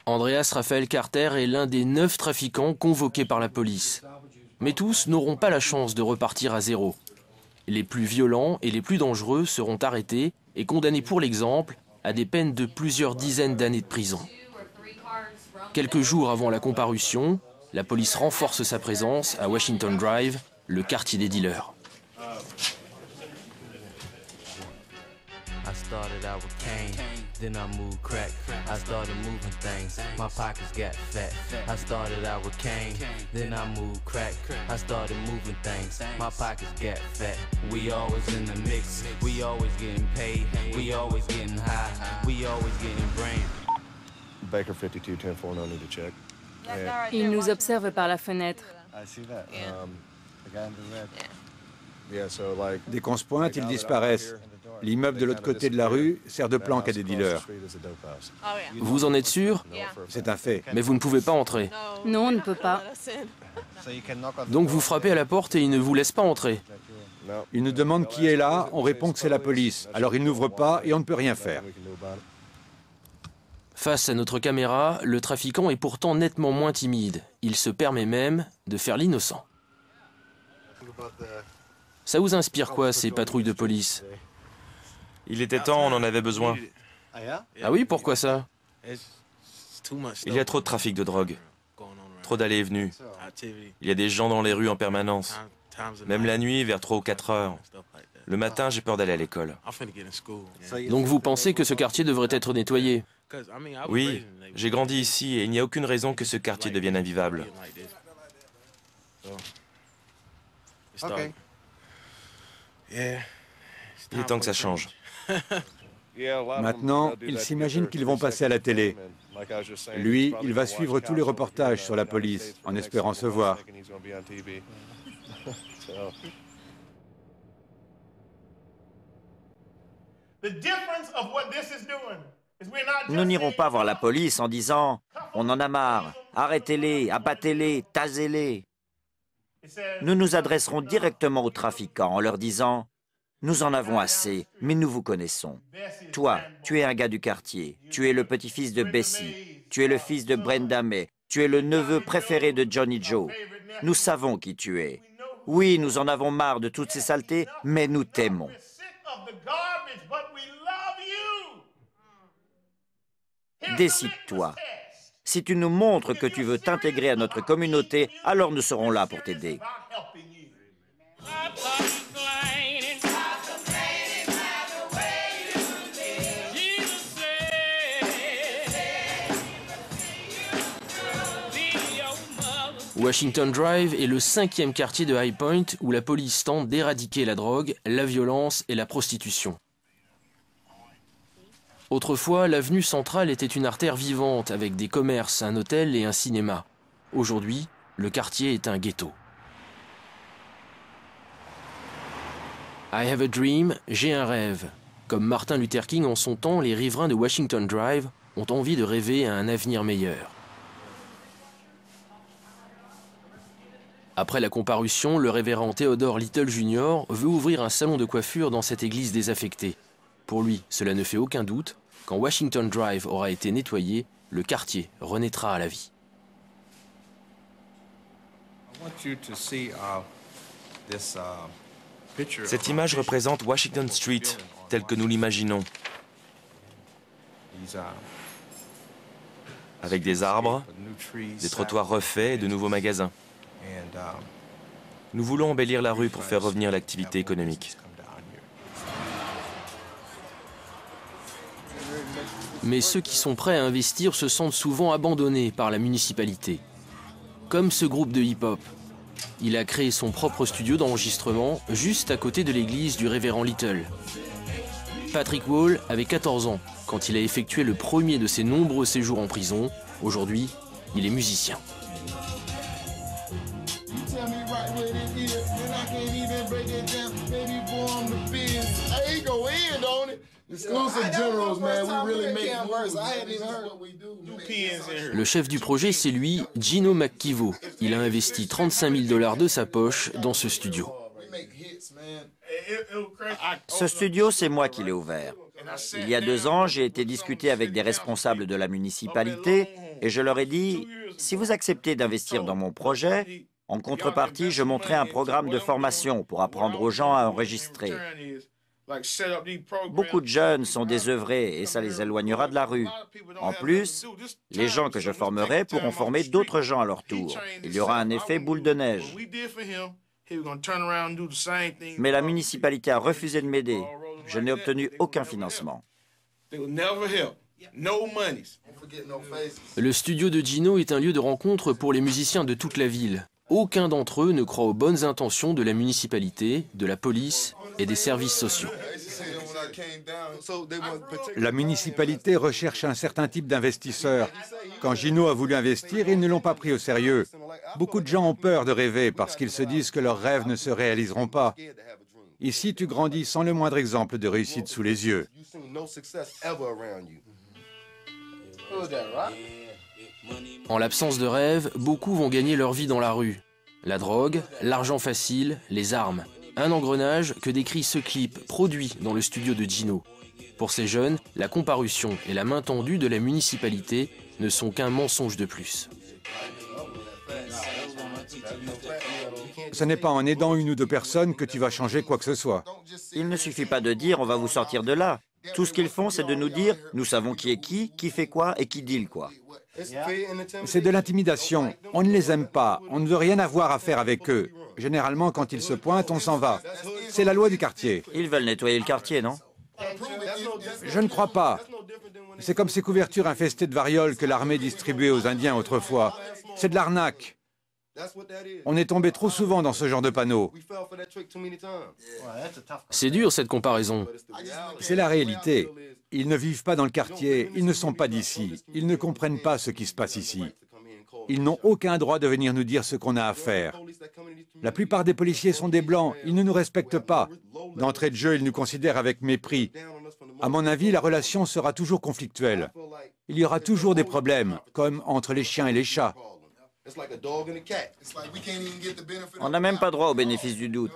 Andreas Raphael Carter est l'un des 9 trafiquants convoqués par la police. Mais tous n'auront pas la chance de repartir à zéro. Les plus violents et les plus dangereux seront arrêtés et condamnés pour l'exemple à des peines de plusieurs dizaines d'années de prison. Quelques jours avant la comparution, la police renforce sa présence à Washington Drive, le quartier des dealers. I started out with cane, then I moved crack. I started moving things, my pockets got fat. I started out with cane, then I moved crack. I started moving things, my pockets got fat. We always in the mix, we always getting paid, we always getting high, we always getting brain. Baker 52, 10-4, no need to check. Il nous observe par la fenêtre. Dès qu'on se pointe, ils disparaissent. L'immeuble de l'autre côté de la rue sert de planque à des dealers. Vous en êtes sûr? C'est un fait. Mais vous ne pouvez pas entrer. Non, on ne peut pas. Donc vous frappez à la porte et ils ne vous laissent pas entrer. Ils nous demandent qui est là, on répond que c'est la police. Alors ils n'ouvrent pas et on ne peut rien faire. Face à notre caméra, le trafiquant est pourtant nettement moins timide. Il se permet même de faire l'innocent. Ça vous inspire quoi, ces patrouilles de police? Il était temps, on en avait besoin. Ah oui, pourquoi ça? Il y a trop de trafic de drogue. Trop d'allées et venues. Il y a des gens dans les rues en permanence. Même la nuit, vers 3 ou 4 heures. Le matin, j'ai peur d'aller à l'école. Donc vous pensez que ce quartier devrait être nettoyé? Oui, j'ai grandi ici et il n'y a aucune raison que ce quartier devienne invivable. Il est temps que ça change. Maintenant, ils s'imaginent qu'ils vont passer à la télé. Lui, il va suivre tous les reportages sur la police, en espérant se voir. Nous n'irons pas voir la police en disant « On en a marre, arrêtez-les, abattez-les, tasez-les ». Nous nous adresserons directement aux trafiquants en leur disant « Nous en avons assez, mais nous vous connaissons. Toi, tu es un gars du quartier, tu es le petit-fils de Bessie, tu es le fils de Brenda May, tu es le neveu préféré de Johnny Joe. Nous savons qui tu es. Oui, nous en avons marre de toutes ces saletés, mais nous t'aimons. Décide-toi. Si tu nous montres que tu veux t'intégrer à notre communauté, alors nous serons là pour t'aider. » Washington Drive est le 5e quartier de High Point où la police tente d'éradiquer la drogue, la violence et la prostitution. Autrefois, l'avenue centrale était une artère vivante avec des commerces, un hôtel et un cinéma. Aujourd'hui, le quartier est un ghetto. I have a dream, j'ai un rêve. Comme Martin Luther King en son temps, les riverains de Washington Drive ont envie de rêver à un avenir meilleur. Après la comparution, le révérend Theodore Little Jr. veut ouvrir un salon de coiffure dans cette église désaffectée. Pour lui, cela ne fait aucun doute. Quand Washington Drive aura été nettoyé, le quartier renaîtra à la vie. Cette image représente Washington Street, telle que nous l'imaginons. Avec des arbres, des trottoirs refaits et de nouveaux magasins. Nous voulons embellir la rue pour faire revenir l'activité économique. Mais ceux qui sont prêts à investir se sentent souvent abandonnés par la municipalité. Comme ce groupe de hip-hop. Il a créé son propre studio d'enregistrement juste à côté de l'église du révérend Little. Patrick Wall avait 14 ans quand il a effectué le premier de ses nombreux séjours en prison. Aujourd'hui, il est musicien. Le chef du projet, c'est lui, Gino McKivo. Il a investi 35 000 $ de sa poche dans ce studio. Ce studio, c'est moi qui l'ai ouvert. Il y a 2 ans, j'ai été discuter avec des responsables de la municipalité et je leur ai dit, si vous acceptez d'investir dans mon projet, en contrepartie, je monterai un programme de formation pour apprendre aux gens à enregistrer. Beaucoup de jeunes sont désœuvrés et ça les éloignera de la rue. En plus, les gens que je formerai pourront former d'autres gens à leur tour. Il y aura un effet boule de neige. Mais la municipalité a refusé de m'aider. Je n'ai obtenu aucun financement. Le studio de Gino est un lieu de rencontre pour les musiciens de toute la ville. Aucun d'entre eux ne croit aux bonnes intentions de la municipalité, de la police et des services sociaux. La municipalité recherche un certain type d'investisseurs. Quand Gino a voulu investir, ils ne l'ont pas pris au sérieux. Beaucoup de gens ont peur de rêver parce qu'ils se disent que leurs rêves ne se réaliseront pas. Ici, tu grandis sans le moindre exemple de réussite sous les yeux. En l'absence de rêve, beaucoup vont gagner leur vie dans la rue. La drogue, l'argent facile, les armes. Un engrenage que décrit ce clip produit dans le studio de Gino. Pour ces jeunes, la comparution et la main tendue de la municipalité ne sont qu'un mensonge de plus. Ce n'est pas en aidant 1 ou 2 personnes que tu vas changer quoi que ce soit. Il ne suffit pas de dire « on va vous sortir de là ». Tout ce qu'ils font, c'est de nous dire « nous savons qui est qui fait quoi et qui deal quoi ». C'est de l'intimidation. On ne les aime pas. On ne veut rien avoir à faire avec eux. Généralement, quand ils se pointent, on s'en va. C'est la loi du quartier. Ils veulent nettoyer le quartier, non? Je ne crois pas. C'est comme ces couvertures infestées de variole que l'armée distribuait aux Indiens autrefois. C'est de l'arnaque. On est tombé trop souvent dans ce genre de panneaux. C'est dur cette comparaison. C'est la réalité. Ils ne vivent pas dans le quartier, ils ne sont pas d'ici, ils ne comprennent pas ce qui se passe ici. Ils n'ont aucun droit de venir nous dire ce qu'on a à faire. La plupart des policiers sont des blancs, ils ne nous respectent pas. D'entrée de jeu, ils nous considèrent avec mépris. À mon avis, la relation sera toujours conflictuelle. Il y aura toujours des problèmes, comme entre les chiens et les chats. On n'a même pas droit au bénéfice du doute.